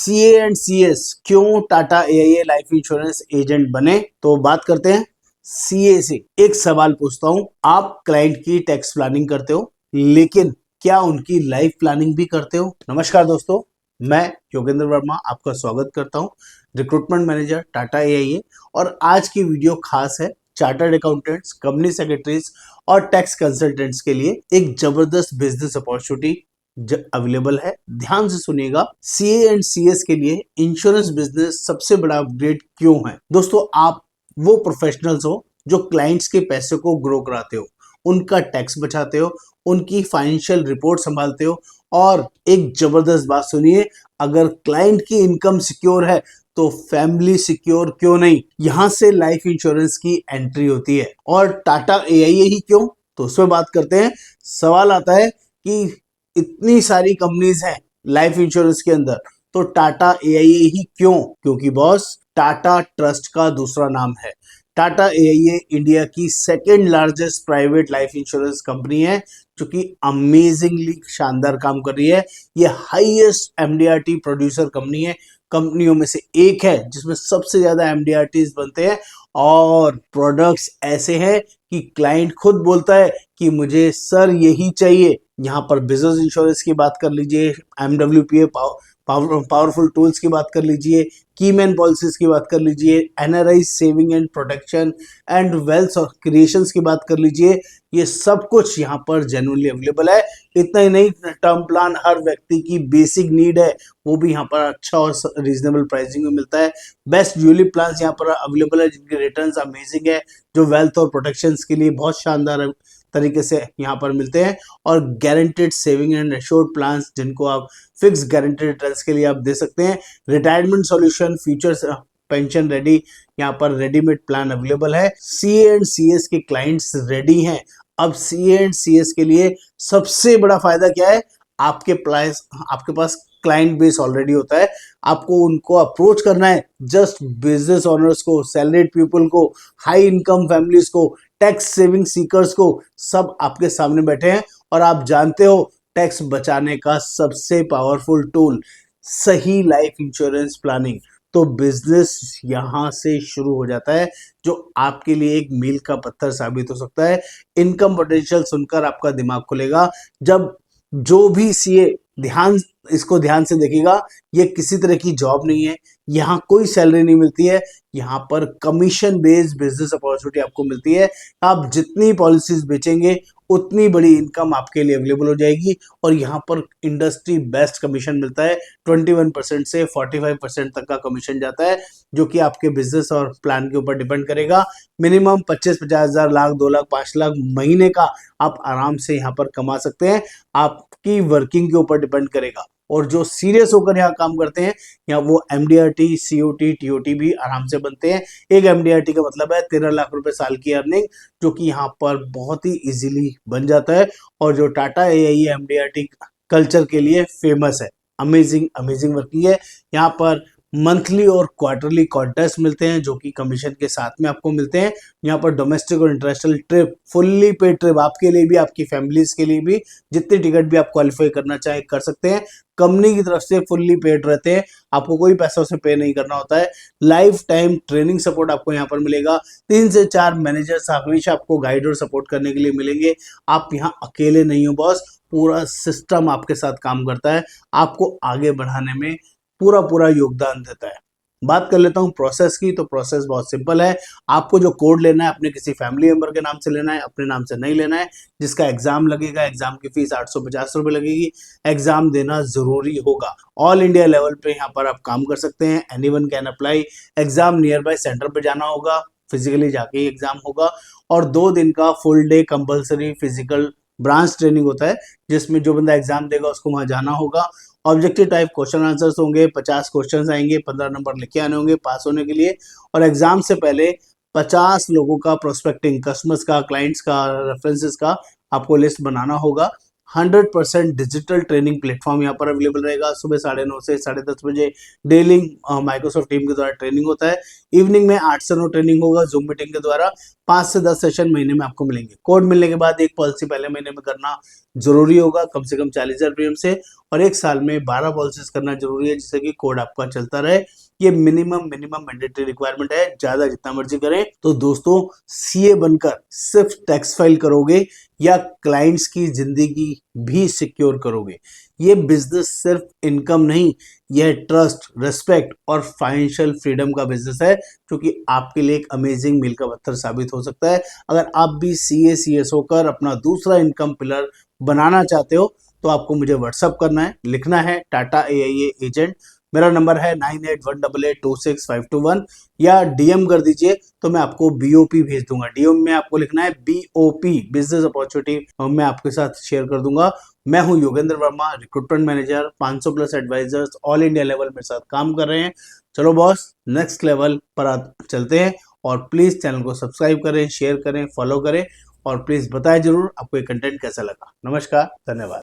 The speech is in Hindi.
सीए एंड सीएस क्यों Tata AIA life insurance agent बने। तो बात करते हैं सीए से। एक सवाल पूछता हूं, आप क्लाइंट की टैक्स प्लानिंग करते हो, लेकिन क्या उनकी लाइफ प्लानिंग भी करते हो? नमस्कार दोस्तों, मैं योगेंद्र वर्मा आपका स्वागत करता हूं, रिक्रूटमेंट मैनेजर टाटा एआईए। और आज की वीडियो खास है चार्टर्ड अकाउंटेंट्स, कंपनी सेक्रेटरीज और टैक्स कंसल्टेंट्स के लिए एक जबरदस्त बिजनेस अपॉर्चुनिटी अवेलेबल है। ध्यान से सुनिएगा, सीए एंड सीएस के लिए इंश्योरेंस बिजनेस सबसे बड़ा अपग्रेड क्यों है। दोस्तों, आप वो प्रोफेशनल्स हो जो क्लाइंट्स के पैसे को ग्रो कराते हो, उनका टैक्स बचाते हो, उनकी फाइनेंशियल रिपोर्ट संभालते हो। और एक जबरदस्त बात सुनिए, अगर क्लाइंट की इनकम सिक्योर है तो फैमिली सिक्योर क्यों नहीं। यहां से लाइफ इंश्योरेंस की एंट्री होती है। और टाटा एआईए ही क्यों, तो उसमें बात करते हैं। सवाल आता है कि इतनी सारी कंपनीज हैं लाइफ इंश्योरेंस के अंदर, तो टाटा एआईए ही क्यों? क्योंकि बॉस, टाटा ट्रस्ट का दूसरा नाम है। टाटा एआईए इंडिया की second largest private life insurance company है, जो कि अमेजिंगली शानदार काम कर रही है। ये हाईएस्ट एमडीआरटी प्रोड्यूसर कंपनी है, कंपनियों में से एक है जिसमें सबसे ज्यादा एमडीआरटीज बनते हैं। और प्रोडक्ट्स ऐसे हैं कि क्लाइंट खुद बोलता है कि मुझे सर यही चाहिए। यहाँ पर बिजनेस इंश्योरेंस की बात कर लीजिए, एमडब्ल्यूपीए पावरफुल टूल्स की बात कर लीजिए, कीमैन पॉलिसीज की बात कर लीजिए, NRI saving and protection and wealth creations की बात कर लीजिए। ये सब कुछ यहाँ पर जेन्युइनली अवेलेबल है। इतना ही नहीं, टर्म प्लान हर व्यक्ति की बेसिक नीड है, वो भी यहाँ पर अच्छा और रीजनेबल प्राइसिंग में मिलता है। बेस्ट यूलिप प्लान यहाँ पर अवेलेबल है, जिनके रिटर्न्स अमेजिंग है, जो वेल्थ और प्रोटेक्शन के लिए बहुत शानदार तरीके से यहाँ पर मिलते हैं। और guaranteed saving and assured plans, जिनको आप फिक्स गारंटेड रिटर्न्स के लिए आप दे सकते हैं। Retirement solution, futures pension ready, यहाँ पर रेडीमेड प्लान अवेलेबल है। सीए एंड सीएस के क्लाइंट्स रेडी हैं। अब सीए एंड सीएस के लिए सबसे बड़ा फायदा क्या है? आपके पास क्लाइंट बेस ऑलरेडी होता है। आपको उनको अप्रोच करना है, जस्ट बिजनेस ओनर्स को, सैलरीड पीपल को, हाई इनकम फैमिलीज को, टैक्स सेविंग सीकर्स को, सब आपके सामने बैठे हैं। और आप जानते हो, टैक्स बचाने का सबसे पावरफुल टूल सही लाइफ इंश्योरेंस प्लानिंग। तो बिजनेस यहां से शुरू हो जाता है, जो आपके लिए एक मील का पत्थर साबित हो सकता है। इनकम पोटेंशियल सुनकर आपका दिमाग खुलेगा। जब जो भी सीए ध्यान से देखेगा, ये किसी तरह की जॉब नहीं है, यहाँ कोई सैलरी नहीं मिलती है, यहाँ पर कमीशन बेस्ड बिजनेस अपॉर्चुनिटी आपको मिलती है। आप जितनी पॉलिसीज बेचेंगे उतनी बड़ी इनकम आपके लिए अवेलेबल हो जाएगी। और यहाँ पर इंडस्ट्री बेस्ट कमीशन मिलता है, 21% से 45% तक का कमीशन जाता है, जो कि आपके बिजनेस और प्लान के ऊपर डिपेंड करेगा। मिनिमम 25-50 हजार, लाख, 2 लाख, 5 लाख महीने का आप आराम से यहाँ पर कमा सकते हैं। आपकी वर्किंग के ऊपर डिपेंड करेगा। और जो सीरियस होकर यहाँ काम करते हैं, यहाँ वो एमडीआरटी, सीओटी, टीओटी भी आराम से बनते हैं। एक एमडीआरटी का मतलब है 13 लाख रुपए साल की अर्निंग, जो कि यहाँ पर बहुत ही इजीली बन जाता है। और जो टाटा एआईए एमडीआरटी कल्चर के लिए फेमस है, अमेजिंग अमेजिंग वर्किंग है। यहाँ पर मंथली और क्वार्टरली कॉन्टेस्ट मिलते हैं, जो कि कमीशन के साथ में आपको मिलते हैं। यहाँ पर डोमेस्टिक और international trip, fully paid trip, आपके लिए भी, आपकी फैमिलीज के लिए भी, जितनी टिकट भी आप क्वालिफाई करना चाहे कर सकते हैं। कंपनी की तरफ से फुल्ली पेड रहते हैं, आपको कोई पैसा उसे पे नहीं करना होता है। लाइफ टाइम ट्रेनिंग सपोर्ट आपको यहाँ पर मिलेगा। 3 से 4 मैनेजर्स हमेशा आपको गाइड और सपोर्ट करने के लिए मिलेंगे। आप यहाँ अकेले नहीं हो बॉस, पूरा सिस्टम आपके साथ काम करता है, आपको आगे बढ़ाने में पूरा पूरा योगदान देता है। बात कर लेता हूँ प्रोसेस की। तो प्रोसेस बहुत सिंपल है। आपको जो कोड लेना है, अपने किसी फैमिली मेंबर के नाम से लेना है, अपने नाम से नहीं लेना है। जिसका एग्जाम लगेगा, एग्जाम की फीस 850 रुपये लगेगी। एग्जाम देना जरूरी होगा। ऑल इंडिया लेवल पे यहाँ पर आप काम कर सकते हैं, anyone can apply. Exam near by centre पे जाना होगा, फिजिकली जाके ही एग्जाम होगा। और 2 दिन का full day compulsory physical branch training होता है, जिसमें जो बंदा एग्जाम देगा उसको वहां जाना होगा। ऑब्जेक्टिव टाइप क्वेश्चन आंसर्स होंगे, 50 क्वेश्चंस आएंगे, 15 नंबर लिखे आने होंगे पास होने के लिए। और एग्जाम से पहले 50 लोगों का प्रोस्पेक्टिंग, कस्टमर्स का, क्लाइंट्स का, रेफरेंसेस का आपको लिस्ट बनाना होगा। 100% डिजिटल ट्रेनिंग प्लेटफॉर्म यहाँ पर अवेलेबल रहेगा। सुबह 9:30 से 10:30 बजे डेली माइक्रोसॉफ्ट टीम के द्वारा ट्रेनिंग होता है। इवनिंग में 8 से 9 ट्रेनिंग होगा जूम मीटिंग के द्वारा। 5 से 10 सेशन महीने में आपको मिलेंगे। कोड मिलने के बाद एक पॉलिसी पहले महीने में करना जरूरी होगा, कम से कम 40,000 प्रीमियम से, और एक साल में 12 पॉलिसीज करना जरूरी है, जिससे कि कोड आपका चलता रहे। ये मिनिमम मैंडेटरी रिक्वायरमेंट है, ज्यादा जितना मर्जी करें। तो दोस्तों, सीए बनकर सिर्फ टैक्स फाइल करोगे या क्लाइंट्स की जिंदगी भी सिक्योर करोगे? ये बिजनेस सिर्फ इनकम नहीं, यह ट्रस्ट, रिस्पेक्ट और फाइनेंशियल फ्रीडम का बिजनेस है, जो कि आपके लिए एक अमेजिंग मील का पत्थर साबित हो सकता है। अगर आप भी सीएस होकर अपना दूसरा इनकम पिलर बनाना चाहते हो तो आपको मुझे व्हाट्सअप करना है, लिखना है टाटा AIA एजेंट। मेरा नंबर है 9818826521, या डीएम कर दीजिए तो मैं आपको BOP भेज दूंगा। डीएम में आपको लिखना है BOP, बिजनेस अपॉर्चुनिटी, मैं आपके साथ शेयर कर दूंगा। मैं हूं Yogendra Verma, recruitment manager, 500 plus advisers all India level मेरे साथ काम कर रहे हैं। चलो बॉस, नेक्स्ट लेवल पर चलते हैं, और प्लीज चैनल को सब्सक्राइब करें, शेयर करें, फॉलो करें, और प्लीज बताएं जरूर आपको ये कंटेंट कैसा लगा। नमस्कार, धन्यवाद।